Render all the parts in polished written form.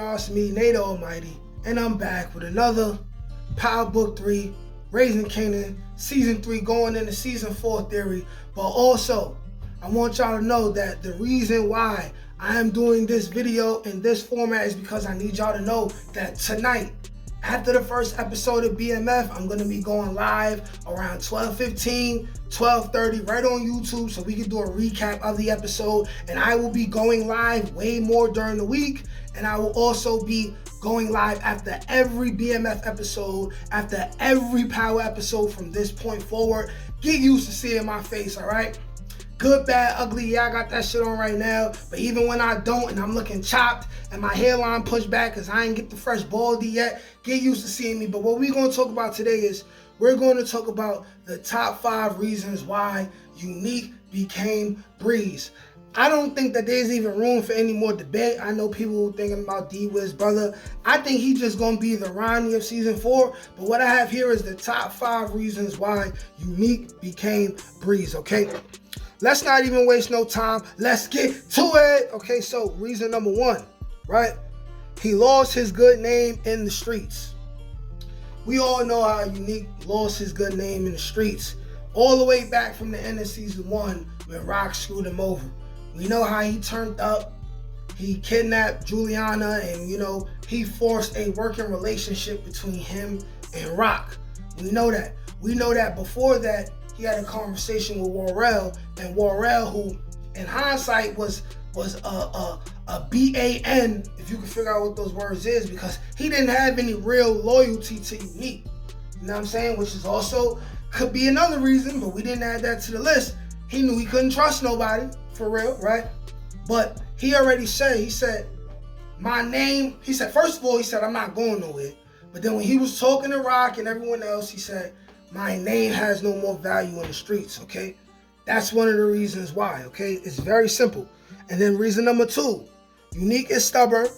y'all? It's me, Nate Almighty, and I'm back with another Power Book 3, Raising Kanan, Season 3, going into Season 4 theory. But also, I want y'all to know that the reason why I am doing this video in this format is because I need y'all to know that tonight, after the first episode of BMF, I'm going to be going live around 12:15, 12:30 right on YouTube so we can do a recap of the episode. And I will be going live way more during the week. And I will also be going live after every BMF episode, after every Power episode from this point forward. Get used to seeing my face, all right? Good, bad, ugly, yeah, I got that shit on right now. But even when I don't and I'm looking chopped and my hairline pushed back because I ain't get the fresh baldy yet, get used to seeing me. But what we're going to talk about today is we're going to talk about the top 5 reasons why Unique became BREEZ. I don't think that there's even room for any more debate. I know people thinking about D-Wiz brother. I think he's just going to be the Ronnie of Season 4. But what I have here is the top 5 reasons why Unique became BREEZ, okay? Let's not even waste no time. Let's get to it. Okay, so reason number 1, right? He lost his good name in the streets. We all know how Unique lost his good name in the streets all the way back from the end of Season 1 when Rock screwed him over. We know how he turned up. He kidnapped Juliana and, he forced a working relationship between him and Rock. We know that. We know that before that, he had a conversation with Worrell, and Worrell, who in hindsight was a BAN, if you can figure out what those words is, because he didn't have any real loyalty to Unique. You know what I'm saying? Which is also, could be another reason, but we didn't add that to the list. He knew he couldn't trust nobody, for real, right? But he already said, my name, first of all, he said, I'm not going nowhere. But then when he was talking to Rock and everyone else, he said, my name has no more value in the streets, okay? That's one of the reasons why, okay? It's very simple. And then reason number 2, Unique is stubborn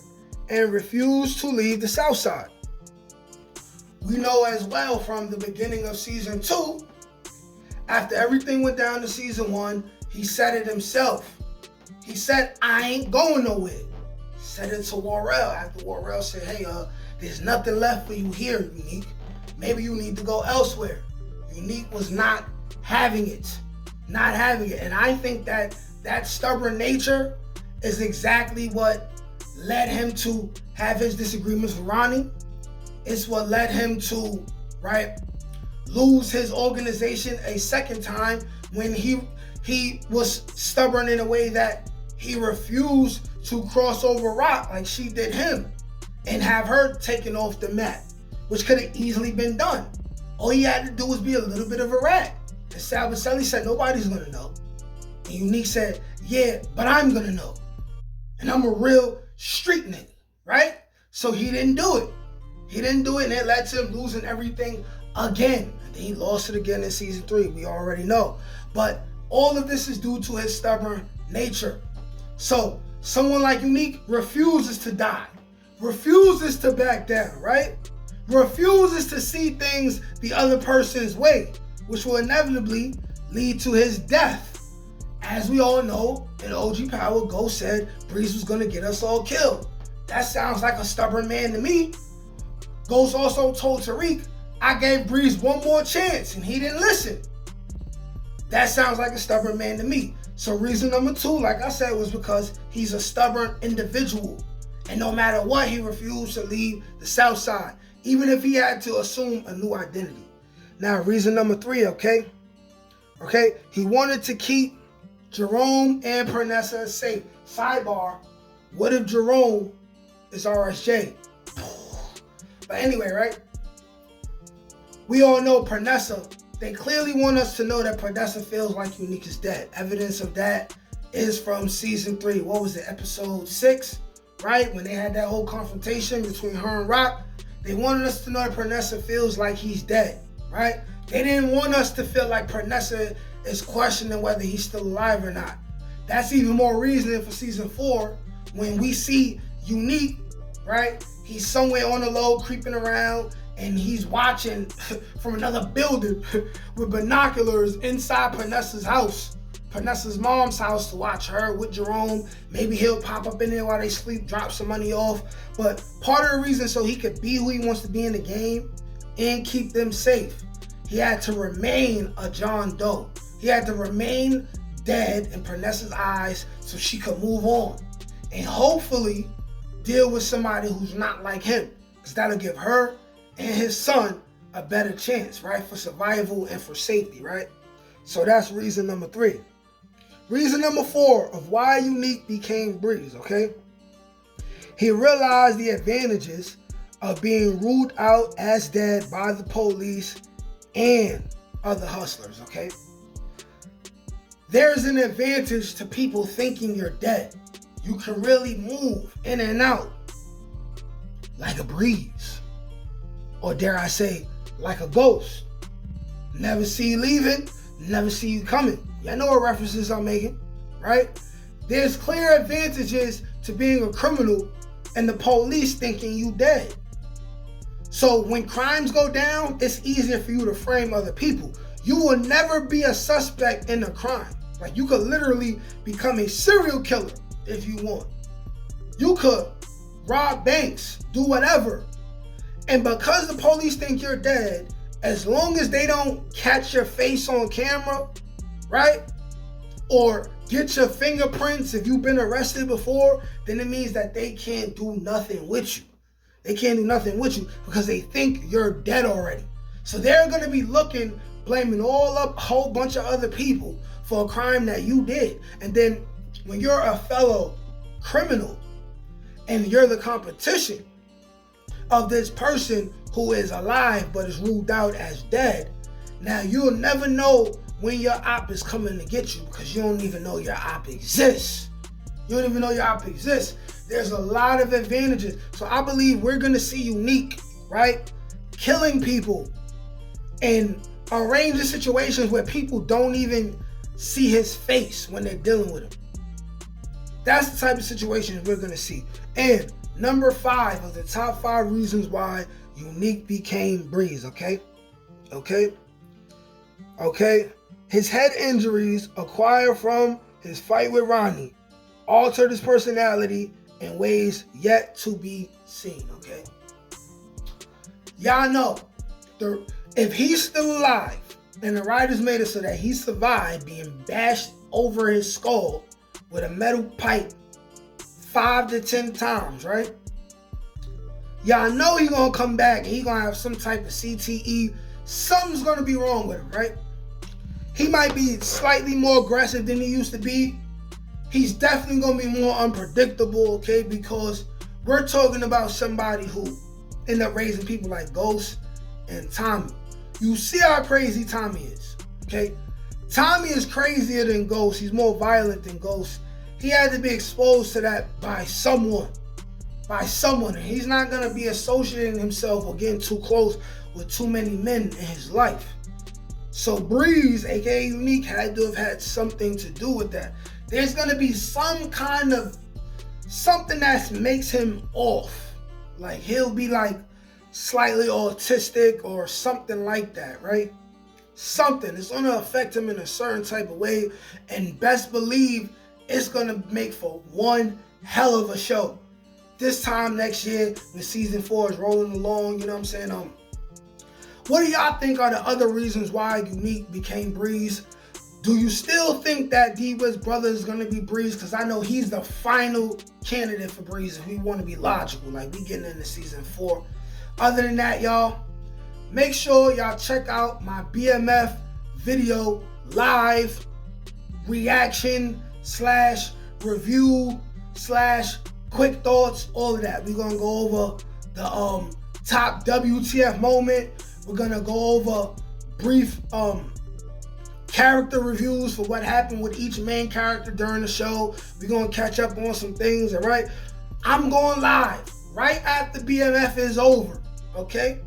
and refused to leave the South Side. We know as well from the beginning of Season 2, after everything went down to Season 1, he said it himself. He said, I ain't going nowhere. Said it to Worrell after Worrell said, hey, there's nothing left for you here, Unique. Maybe you need to go elsewhere. Unique was not having it. Not having it. And I think that stubborn nature is exactly what led him to have his disagreements with Ronnie. It's what led him to, right, lose his organization a second time when he was stubborn in a way that he refused to cross over Rock like she did him and have her taken off the map, which could have easily been done. All he had to do was be a little bit of a rat. And Salvacelli said, nobody's going to know. And Unique said, yeah, but I'm going to know. And I'm a real street nigga, right? So he didn't do it. He didn't do it, and it led to him losing everything again. And then he lost it again in Season 3. We already know. But all of this is due to his stubborn nature. So someone like Unique refuses to die. Refuses to back down, right? Refuses to see things the other person's way, which will inevitably lead to his death. As we all know, in OG Power, Ghost said BREEZ was going to get us all killed. That sounds like a stubborn man to me. Ghost also told Tariq, I gave BREEZ one more chance, and he didn't listen. That sounds like a stubborn man to me. So reason number 2, like I said, was because he's a stubborn individual. And no matter what, he refused to leave the South Side, even if he had to assume a new identity. Now, reason number 3, okay? He wanted to keep Jerome and Pernessa safe. Sidebar, what if Jerome is RSJ? But anyway, right? We all know Pernessa. They clearly want us to know that Pernessa feels like Unique is dead. Evidence of that is from Season 3. What was it, episode 6? Right? When they had that whole confrontation between her and Rock. They wanted us to know that Pernessa feels like he's dead, right? They didn't want us to feel like Pernessa is questioning whether he's still alive or not. That's even more reason for Season 4 when we see Unique, right? He's somewhere on the low creeping around and he's watching from another building with binoculars inside Pernessa's house. Vanessa's mom's house to watch her with Jerome. Maybe he'll pop up in there while they sleep, drop some money off. But part of the reason so he could be who he wants to be in the game and keep them safe, he had to remain a John Doe. He had to remain dead in Vanessa's eyes so she could move on and hopefully deal with somebody who's not like him, because that'll give her and his son a better chance, right, for survival and for safety, right? So that's reason number 3. Reason number 4 of why Unique became BREEZ, okay? He realized the advantages of being ruled out as dead by the police and other hustlers, okay? There's an advantage to people thinking you're dead. You can really move in and out like a breeze, or dare I say, like a ghost. Never see you leaving, never see you coming. Y'all know what references I'm making, right? There's clear advantages to being a criminal and the police thinking you dead. So when crimes go down, it's easier for you to frame other people. You will never be a suspect in a crime. Like, you could literally become a serial killer if you want. You could rob banks, do whatever. And because the police think you're dead, as long as they don't catch your face on camera, right? Or get your fingerprints if you've been arrested before, then it means that they can't do nothing with you. They can't do nothing with you because they think you're dead already. So they're going to be looking, blaming all up a whole bunch of other people for a crime that you did. And then when you're a fellow criminal and you're the competition of this person who is alive but is ruled out as dead, now you'll never know when your op is coming to get you because you don't even know your op exists. You don't even know your op exists. There's a lot of advantages. So I believe we're going to see Unique, right, killing people and arranging situations where people don't even see his face when they're dealing with him. That's the type of situations we're going to see. And number 5 of the top 5 reasons why Unique became BREEZ, okay? His head injuries acquired from his fight with Ronnie altered his personality in ways yet to be seen, okay? Y'all know, if he's still alive and the writers made it so that he survived being bashed over his skull with a metal pipe 5 to 10 times, right? Y'all know he's gonna come back and he's gonna have some type of CTE. Something's gonna be wrong with him, right? He might be slightly more aggressive than he used to be. He's definitely gonna be more unpredictable, okay? Because we're talking about somebody who ended up raising people like Ghost and Tommy. You see how crazy Tommy is, okay? Tommy is crazier than Ghost. He's more violent than Ghost. He had to be exposed to that by someone. And he's not gonna be associating himself or getting too close with too many men in his life. So BREEZ, aka Unique, had to have had something to do with that. There's gonna be some kind of something that makes him off. Like, he'll be like slightly autistic or something like that, right? Something. It's gonna affect him in a certain type of way, and best believe it's gonna make for one hell of a show. This time next year, when season 4 is rolling along, you know what I'm saying? What do y'all think are the other reasons why Unique became BREEZ? Do you still think that D-Wiz brother is gonna be BREEZ? Because I know he's the final candidate for BREEZ if we want to be logical, like we getting into season 4. Other than that, y'all, make sure y'all check out my BMF video live reaction / review / quick thoughts, all of that. We're gonna go over the top WTF moment. We're gonna go over brief character reviews for what happened with each main character during the show. We're gonna catch up on some things, all right? I'm going live right after BMF is over, okay?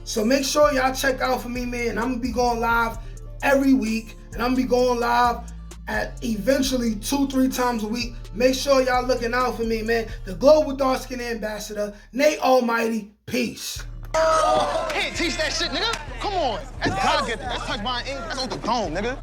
So make sure y'all check out for me, man. I'm gonna be going live every week, and I'm gonna be going live at eventually 2-3 times a week. Make sure y'all looking out for me, man. The Global Dark Skin Ambassador, Nate Almighty. Peace. Can't teach that shit, nigga. Come on. That's gotta get that. That's touch my ink. That's on the dome, nigga.